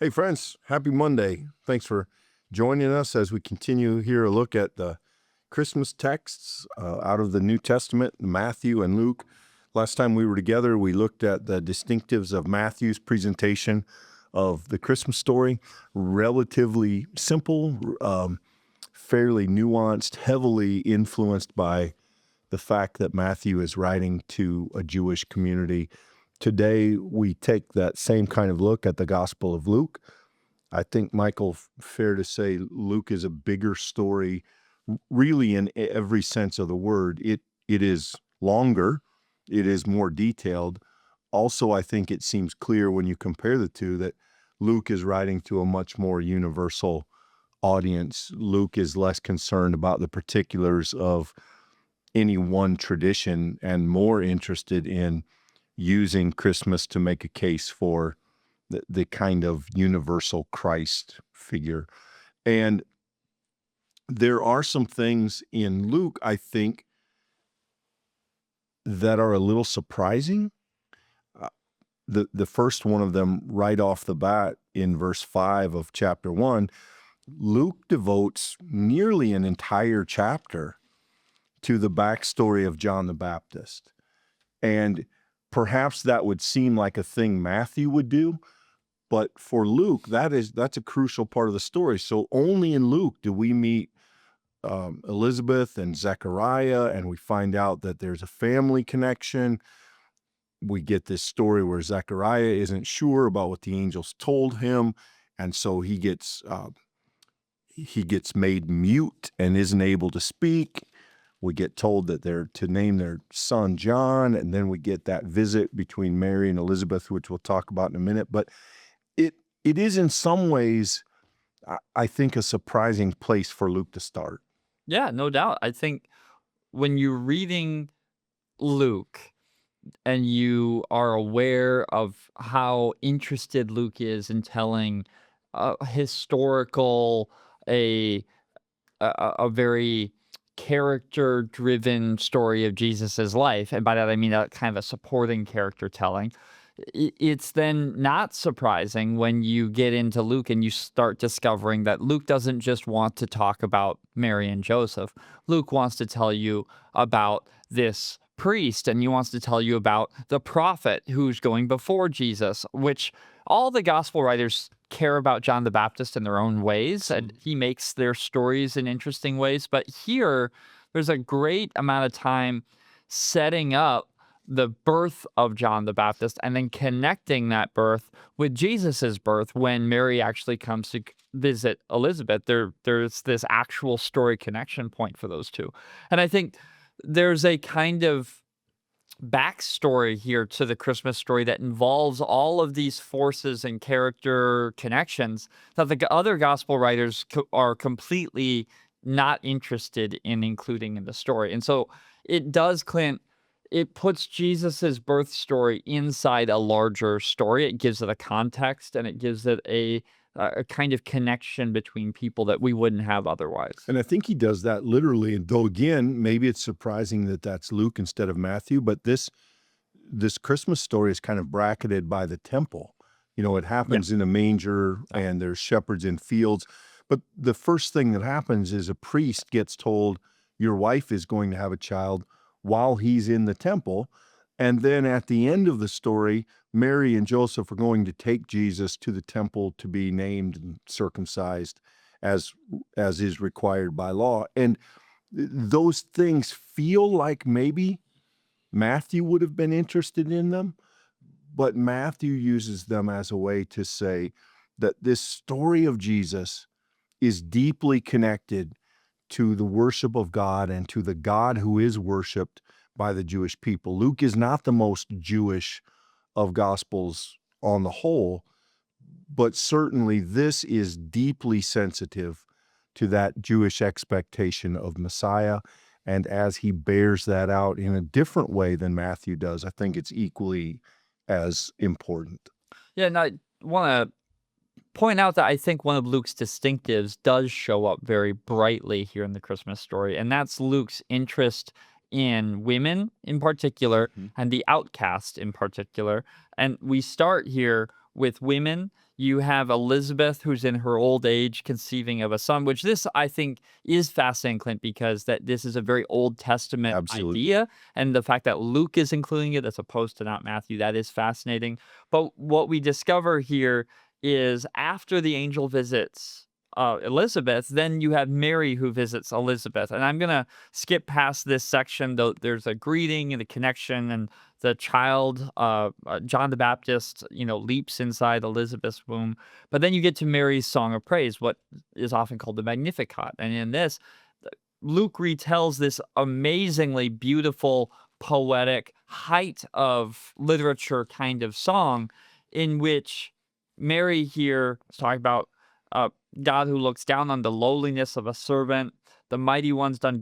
Hey, friends, happy Monday. Thanks for joining us as we continue here a look at the Christmas texts out of the New Testament, Matthew and Luke. Last time we were together, we looked at the distinctives of Matthew's presentation of the Christmas story. Relatively simple, fairly nuanced, heavily influenced by the fact that Matthew is writing to a Jewish community. Today, we take that same kind of look at the Gospel of Luke. I think, Michael, fair to say Luke is a bigger story, really in every sense of the word. It is longer. It is more detailed. Also, I think it seems clear when you compare the two that Luke is writing to a much more universal audience. Luke is less concerned about the particulars of any one tradition and more interested in using Christmas to make a case for the kind of universal Christ figure. And there are some things in Luke, I think, that are a little surprising. The first one of them, right off the bat, in verse 5 of chapter 1, Luke devotes nearly an entire chapter to the backstory of John the Baptist. And perhaps that would seem like a thing Matthew would do, but for Luke, that's a crucial part of the story. So only in Luke do we meet Elizabeth and Zechariah, and we find out that there's a family connection. We get this story where Zechariah isn't sure about what the angels told him, and so he gets made mute and isn't able to speak. We get told that they're to name their son John, and then we get that visit between Mary and Elizabeth, which we'll talk about in a minute. But it is in some ways, I think, a surprising place for Luke to start. Yeah, no doubt. I think when you're reading Luke and you are aware of how interested Luke is in telling a historical, a very character-driven story of Jesus's life, and by that I mean a kind of a supporting character telling, it's then not surprising when you get into Luke and you start discovering that Luke doesn't just want to talk about Mary and Joseph. Luke wants to tell you about this priest, and he wants to tell you about the prophet who's going before Jesus, which all the gospel writers care about John the Baptist in their own ways, and he makes their stories in interesting ways. But here, there's a great amount of time setting up the birth of John the Baptist and then connecting that birth with Jesus's birth when Mary actually comes to visit Elizabeth. There's this actual story connection point for those two. And I think there's a kind of backstory here to the Christmas story that involves all of these forces and character connections that the other gospel writers are completely not interested in including in the story. And so it does, Clint, it puts Jesus's birth story inside a larger story. It gives it a context and it gives it a kind of connection between people that we wouldn't have otherwise. And I think he does that literally. And though, again, maybe it's surprising that that's Luke instead of Matthew, but this Christmas story is kind of bracketed by the temple. You know, it happens in a manger and there's shepherds in fields. But the first thing that happens is a priest gets told, your wife is going to have a child while he's in the temple. And then at the end of the story, Mary and Joseph are going to take Jesus to the temple to be named and circumcised as is required by law. And those things feel like maybe Matthew would have been interested in them, but Matthew uses them as a way to say that this story of Jesus is deeply connected to the worship of God and to the God who is worshiped by the Jewish people. Luke is not the most Jewish of Gospels on the whole, but certainly this is deeply sensitive to that Jewish expectation of Messiah. And as he bears that out in a different way than Matthew does, I think it's equally as important. Yeah, and I want to point out that I think one of Luke's distinctives does show up very brightly here in the Christmas story, and that's Luke's interest in women in particular and the outcast in particular. And we start here with women. You have Elizabeth, who's in her old age, conceiving of a son, which this I think is fascinating, Clint, because that this is a very Old Testament Absolutely. idea, and the fact that Luke is including it as opposed to not Matthew, that is fascinating. But what we discover here is after the angel visits Elizabeth, then you have Mary who visits Elizabeth. And I'm going to skip past this section, though there's a greeting and a connection, and the child, John the Baptist, leaps inside Elizabeth's womb. But then you get to Mary's song of praise, what is often called the Magnificat. And in this, Luke retells this amazingly beautiful, poetic, height of literature kind of song in which Mary here is talking about uh, God who looks down on the lowliness of a servant. The mighty one's done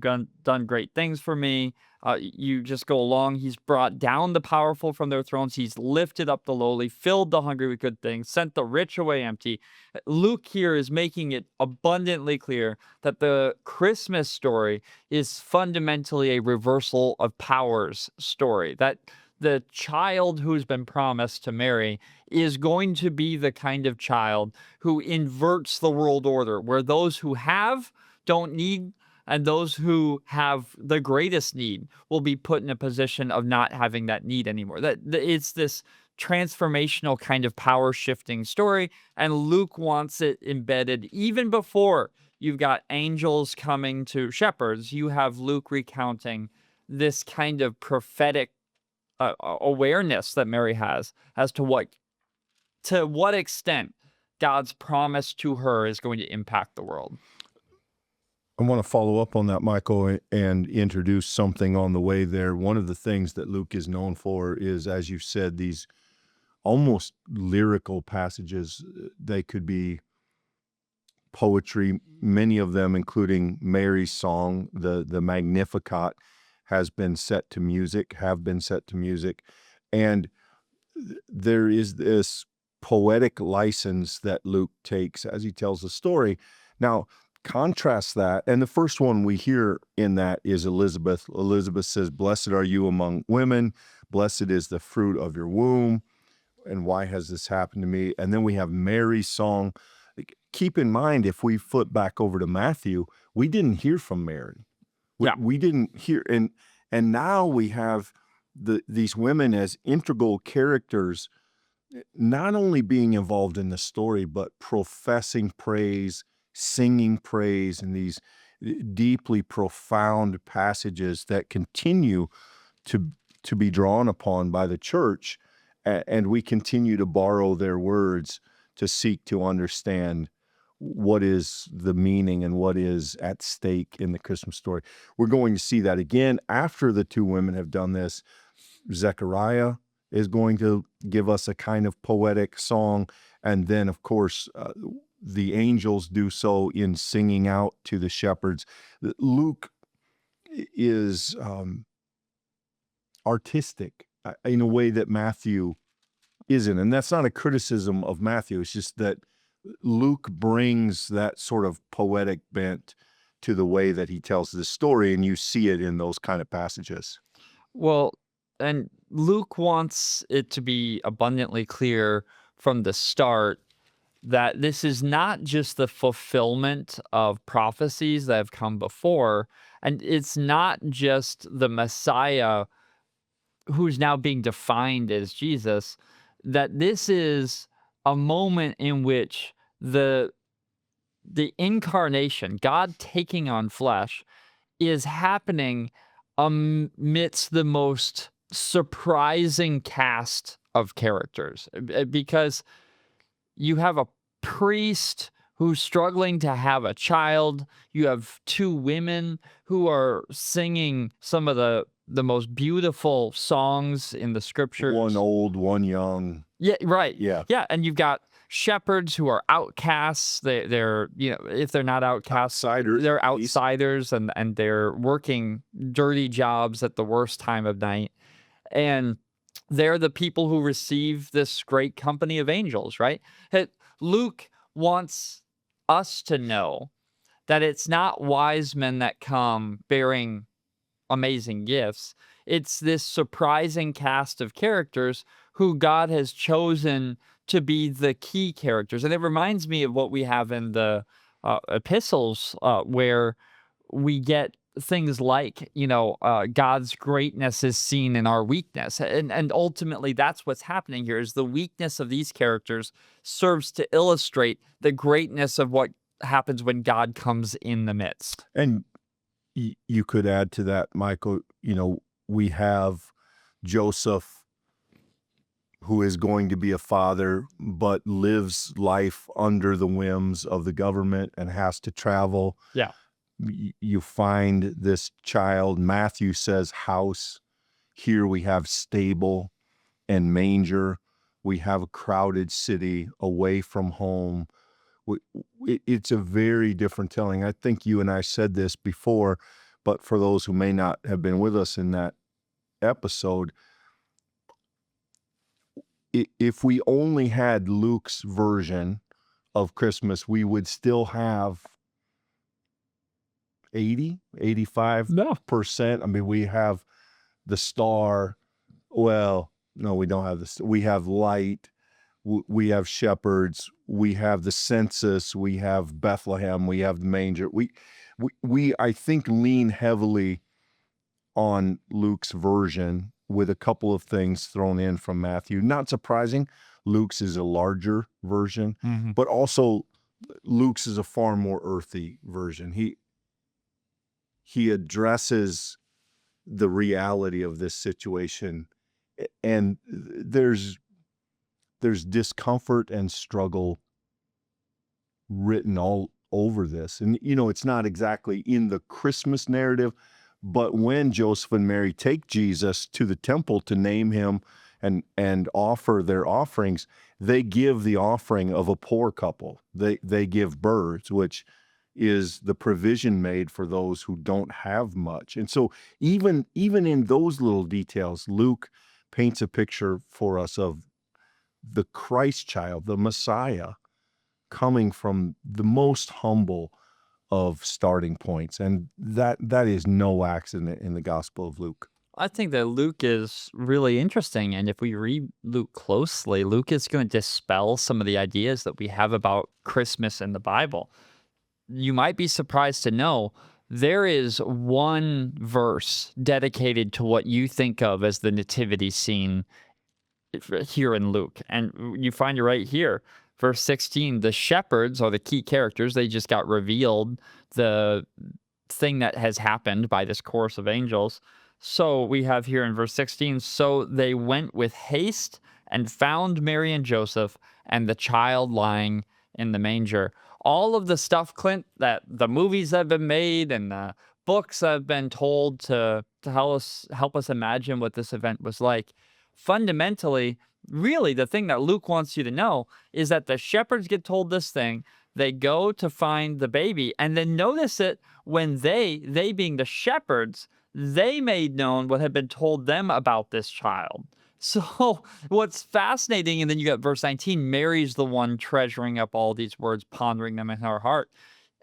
great things for me. You just go along. He's brought down the powerful from their thrones. He's lifted up the lowly, filled the hungry with good things, sent the rich away empty. Luke here is making it abundantly clear that the Christmas story is fundamentally a reversal of powers story. That the child who's been promised to Mary is going to be the kind of child who inverts the world order, where those who have don't need, and those who have the greatest need will be put in a position of not having that need anymore. It's this transformational kind of power shifting story, and Luke wants it embedded even before you've got angels coming to shepherds. You have Luke recounting this kind of prophetic awareness that Mary has as to what extent God's promise to her is going to impact the world. I want to follow up on that, Michael, and introduce something on the way there. One of the things that Luke is known for is, as you said, these almost lyrical passages. They could be poetry, many of them, including Mary's song, the Magnificat, have been set to music. And there is this poetic license that Luke takes as he tells the story. Now, contrast that, and the first one we hear in that is Elizabeth. Elizabeth says, "Blessed are you among women, blessed is the fruit of your womb, and why has this happened to me?" And then we have Mary's song. Keep in mind, if we flip back over to Matthew, we didn't hear from Mary. Yeah. We didn't hear, and now we have these women as integral characters, not only being involved in the story, but professing praise, singing praise in these deeply profound passages that continue to be drawn upon by the church, and we continue to borrow their words to seek to understand what is the meaning and what is at stake in the Christmas story. We're going to see that again after the two women have done this. Zechariah is going to give us a kind of poetic song, and then, of course, the angels do so in singing out to the shepherds. Luke is artistic in a way that Matthew isn't, and that's not a criticism of Matthew. It's just that Luke brings that sort of poetic bent to the way that he tells this story, and you see it in those kind of passages. Well, and Luke wants it to be abundantly clear from the start that this is not just the fulfillment of prophecies that have come before, and it's not just the Messiah who's now being defined as Jesus, that this is a moment in which the incarnation, God taking on flesh, is happening amidst the most surprising cast of characters. Because you have a priest who's struggling to have a child. You have two women who are singing some of the most beautiful songs in the scriptures. One old, one young. Yeah, right. Yeah. Yeah, and you've got shepherds who are outcasts. They're if they're not outcasts, Outsiders, they're at least. outsiders, and they're working dirty jobs at the worst time of night. And they're the people who receive this great company of angels, right? Luke wants us to know that it's not wise men that come bearing amazing gifts. It's this surprising cast of characters who God has chosen to be the key characters. And it reminds me of what we have in the epistles, where we get things like, God's greatness is seen in our weakness. And ultimately, that's what's happening here is the weakness of these characters serves to illustrate the greatness of what happens when God comes in the midst. And you could add to that, Michael, we have Joseph, who is going to be a father, but lives life under the whims of the government and has to travel. Yeah. You find this child, Matthew says house. Here we have stable and manger. We have a crowded city away from home. It's a very different telling. I think you and I said this before, but for those who may not have been with us in that episode, if we only had Luke's version of Christmas, we would still have 85%. I mean, we have the star. Well, no, we don't have this. We have light. We have shepherds. We have the census. We have Bethlehem. We have the manger. We I think lean heavily on Luke's version with a couple of things thrown in from Matthew. Not surprising. Luke's is a larger version, but also Luke's is a far more earthy version. He addresses the reality of this situation, and there's discomfort and struggle written all over this. And it's not exactly in the Christmas narrative, but when Joseph and Mary take Jesus to the temple to name him and offer their offerings, they give the offering of a poor couple. They give birds, which is the provision made for those who don't have much. And so even in those little details, Luke paints a picture for us of the Christ child, the Messiah, coming from the most humble of starting points. And that is no accident in the Gospel of Luke. I think that Luke is really interesting. And if we read Luke closely, Luke is going to dispel some of the ideas that we have about Christmas in the Bible. You might be surprised to know there is one verse dedicated to what you think of as the nativity scene here in Luke. And you find it right here. Verse 16, the shepherds are the key characters. They just got revealed the thing that has happened by this chorus of angels. So we have here in verse 16, so they went with haste and found Mary and Joseph and the child lying in the manger. All of the stuff, Clint, that the movies that have been made and the books that have been told to help us imagine what this event was like, fundamentally, really the thing that Luke wants you to know is that the shepherds get told this thing. They go to find the baby, and then notice it when they being the shepherds, they made known what had been told them about this child. So what's fascinating, and then you got verse 19, Mary's the one treasuring up all these words, pondering them in her heart.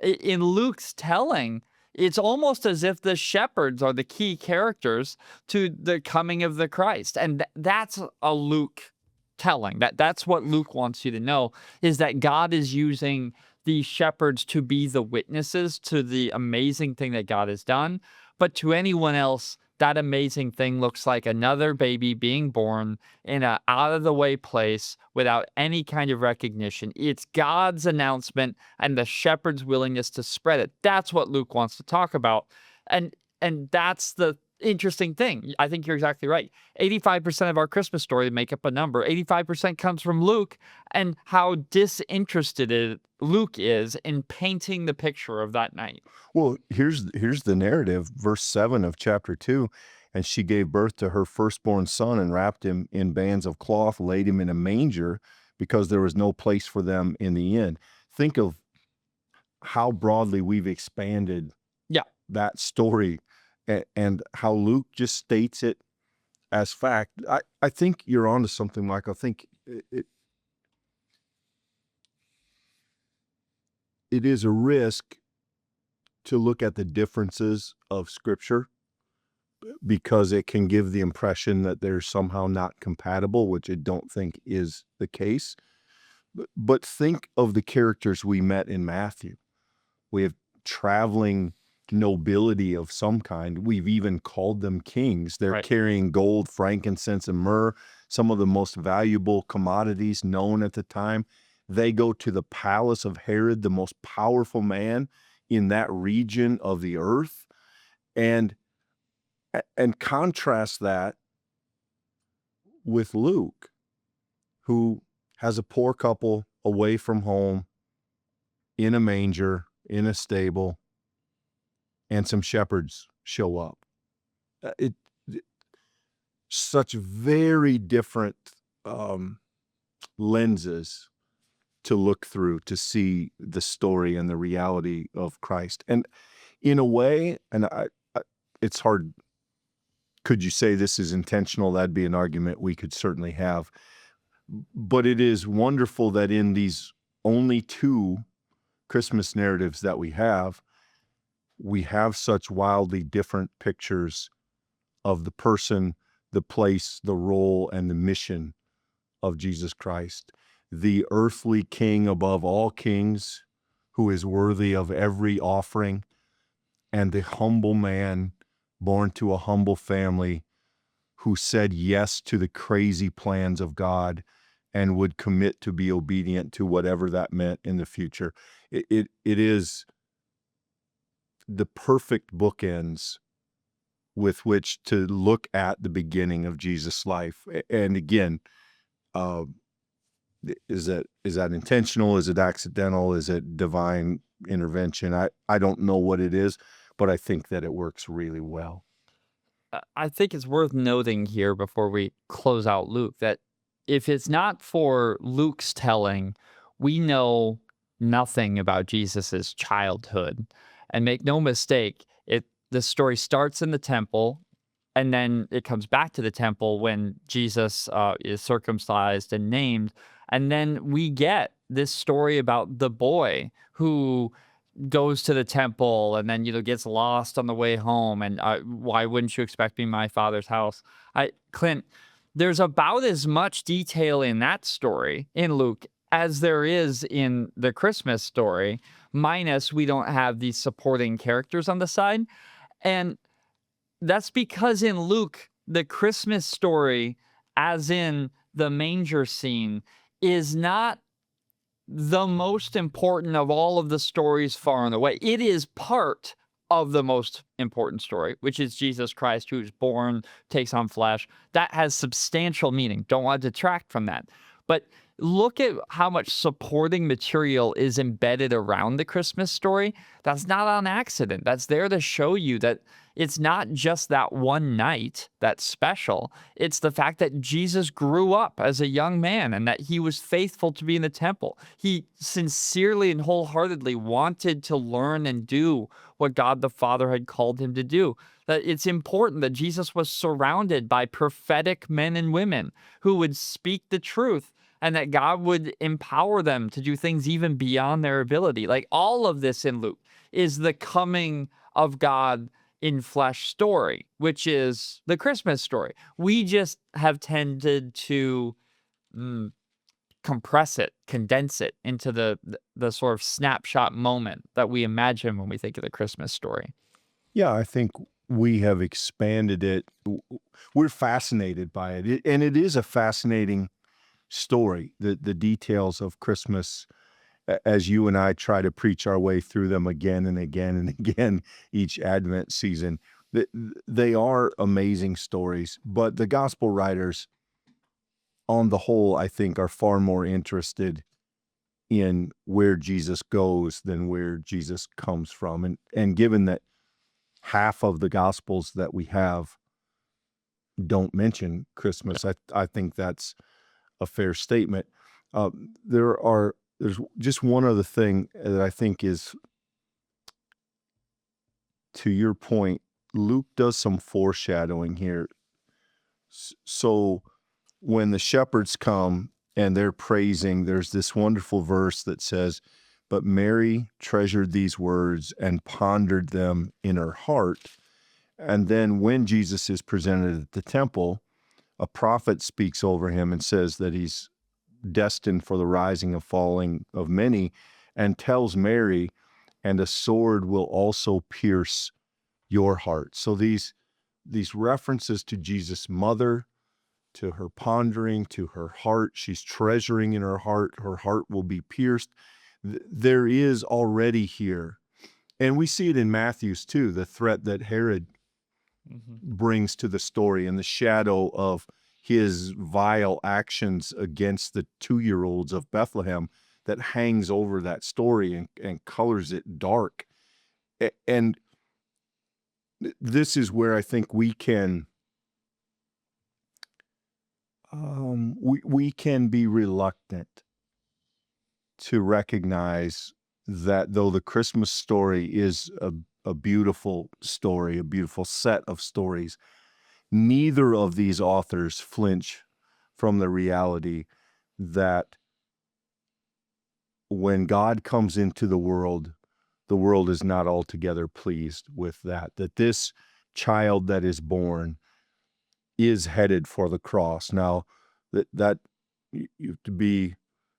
In Luke's telling, it's almost as if the shepherds are the key characters to the coming of the Christ. And that's a Luke telling. That's what Luke wants you to know, is that God is using these shepherds to be the witnesses to the amazing thing that God has done. But to anyone else, that amazing thing looks like another baby being born in an out of the way place without any kind of recognition. It's God's announcement and the shepherd's willingness to spread it. That's what Luke wants to talk about. And that's the interesting thing. I think you're exactly right. 85% of our Christmas story make up a number. 85% comes from Luke, and how disinterested Luke is in painting the picture of that night. Well, here's the narrative, verse 7 of chapter 2. And she gave birth to her firstborn son and wrapped him in bands of cloth, laid him in a manger because there was no place for them in the inn. Think of how broadly we've expanded Yeah. that story and how Luke just states it as fact. I think you're onto something, Mike. I think it is a risk to look at the differences of Scripture because it can give the impression that they're somehow not compatible, which I don't think is the case. But think of the characters we met in Matthew. We have traveling nobility of some kind. We've even called them kings. They're Right. carrying gold, frankincense, and myrrh, some of the most valuable commodities known at the time. They go to the palace of Herod, the most powerful man in that region of the earth, and contrast that with Luke, who has a poor couple away from home in a manger, in a stable, and some shepherds show up. Such very different lenses to look through to see the story and the reality of Christ. And in a way, and it's hard, could you say this is intentional? That'd be an argument we could certainly have. But it is wonderful that in these only 2 Christmas narratives that we have such wildly different pictures of the person, the place, the role, and the mission of Jesus Christ, the earthly king above all kings, who is worthy of every offering, and the humble man born to a humble family who said yes to the crazy plans of God and would commit to be obedient to whatever that meant in the future. It is the perfect bookends with which to look at the beginning of Jesus' life. And again, is that intentional? Is it accidental? Is it divine intervention? I don't know what it is, but I think that it works really well. I think it's worth noting here before we close out Luke that if it's not for Luke's telling, we know nothing about Jesus's childhood. And make no mistake, the story starts in the temple, and then it comes back to the temple when Jesus is circumcised and named, and then we get this story about the boy who goes to the temple and then gets lost on the way home, and why wouldn't you expect me in my father's house? Clint, there's about as much detail in that story in Luke as there is in the Christmas story, minus we don't have these supporting characters on the side. And that's because in Luke, the Christmas story, as in the manger scene, is not the most important of all of the stories far and away. It is part of the most important story, which is Jesus Christ, who's born, takes on flesh. That has substantial meaning. Don't want to detract from that. But look at how much supporting material is embedded around the Christmas story. That's not on accident. That's there to show you that it's not just that one night that's special. It's the fact that Jesus grew up as a young man and that he was faithful to be in the temple. He sincerely and wholeheartedly wanted to learn and do what God the Father had called him to do. That it's important that Jesus was surrounded by prophetic men and women who would speak the truth, and that God would empower them to do things even beyond their ability. Like all of this in Luke is the coming of God in flesh story, which is the Christmas story. We just have tended to compress it, condense it into the sort of snapshot moment that we imagine when we think of the Christmas story. Yeah, I think we have expanded it. We're fascinated by it, and it is a fascinating story. The details of Christmas, as you and I try to preach our way through them again and again and again each Advent season, they are amazing stories. But the gospel writers, on the whole, I think, are far more interested in where Jesus goes than where Jesus comes from. And given that half of the gospels that we have don't mention Christmas, I think that's a fair statement. There's just one other thing that I think is, to your point, Luke does some foreshadowing here. So when the shepherds come and they're praising, there's this wonderful verse that says, "But Mary treasured these words and pondered them in her heart." And then when Jesus is presented at the temple, a prophet speaks over him and says that he's destined for the rising and falling of many, and tells Mary, and a sword will also pierce your heart. So these references to Jesus' mother, to her pondering, to her heart, she's treasuring in her heart will be pierced. There is already here, and we see it in Matthew's too, the threat that Herod brings to the story and the shadow of his vile actions against the 2-year-olds of Bethlehem that hangs over that story and colors it dark. And this is where I think we can we can be reluctant to recognize that though the Christmas story is a beautiful story, a beautiful set of stories, neither of these authors flinch from the reality that when God comes into the world is not altogether pleased with that this child that is born is headed for the cross. Now, that you have to be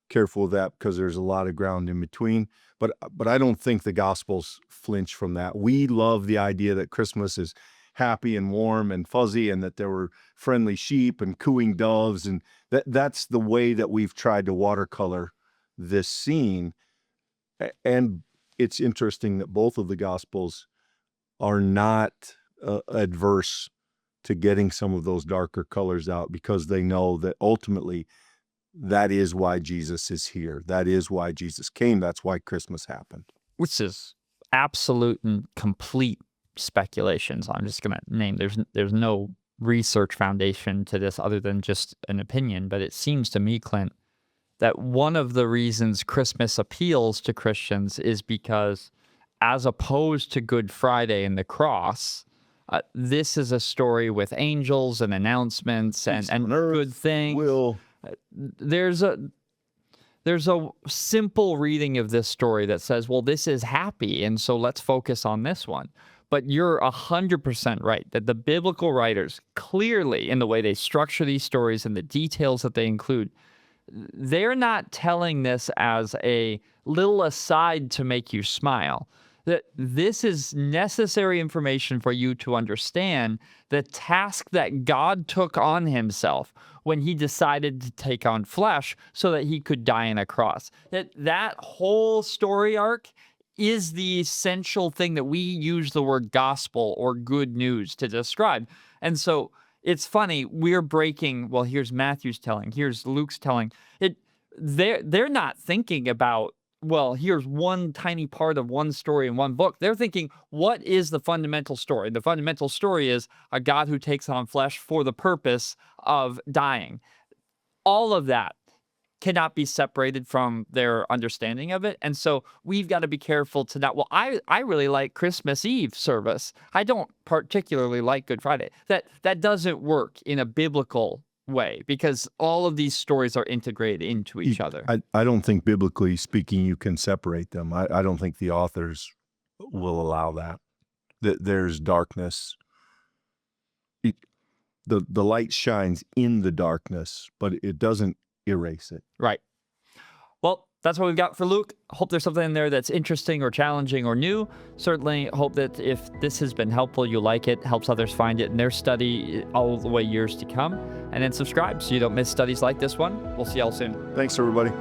careful of that because there's a lot of ground in between. But I don't think the Gospels flinch from that. We love the idea that Christmas is happy and warm and fuzzy, and that there were friendly sheep and cooing doves, and that's the way that we've tried to watercolor this scene. And it's interesting that both of the Gospels are not adverse to getting some of those darker colors out, because they know that ultimately that is why Jesus is here. That is why Jesus came. That's why Christmas happened. Which is absolute and complete speculation. So I'm just going to name, there's no research foundation to this other than just an opinion. But it seems to me, Clint, that one of the reasons Christmas appeals to Christians is because, as opposed to Good Friday and the cross, this is a story with angels and announcements and good things. There's a simple reading of this story that says, well, this is happy, and so let's focus on this one. But you're 100% right that the biblical writers, clearly in the way they structure these stories and the details that they include, they're not telling this as a little aside to make you smile. That this is necessary information for you to understand the task that God took on himself when he decided to take on flesh so that he could die on a cross. That whole story arc is the essential thing that we use the word gospel or good news to describe. And so it's funny, we're breaking, well, here's Matthew's telling, here's Luke's telling. They're not thinking about, well, here's one tiny part of one story in one book. They're thinking, what is the fundamental story? The fundamental story is a God who takes on flesh for the purpose of dying. All of that cannot be separated from their understanding of it. And so we've got to be careful to not, well, I really like Christmas Eve service. I don't particularly like Good Friday. That doesn't work in a biblical way, because all of these stories are integrated into each other. I don't think, biblically speaking, you can separate them. I don't think the authors will allow that. There's darkness. The light shines in the darkness, but it doesn't erase it. Right. Well, that's what we've got for Luke. Hope there's something in there that's interesting or challenging or new. Certainly hope that if this has been helpful, you like it, helps others find it in their study all the way years to come. And then subscribe so you don't miss studies like this one. We'll see y'all soon. Thanks, everybody.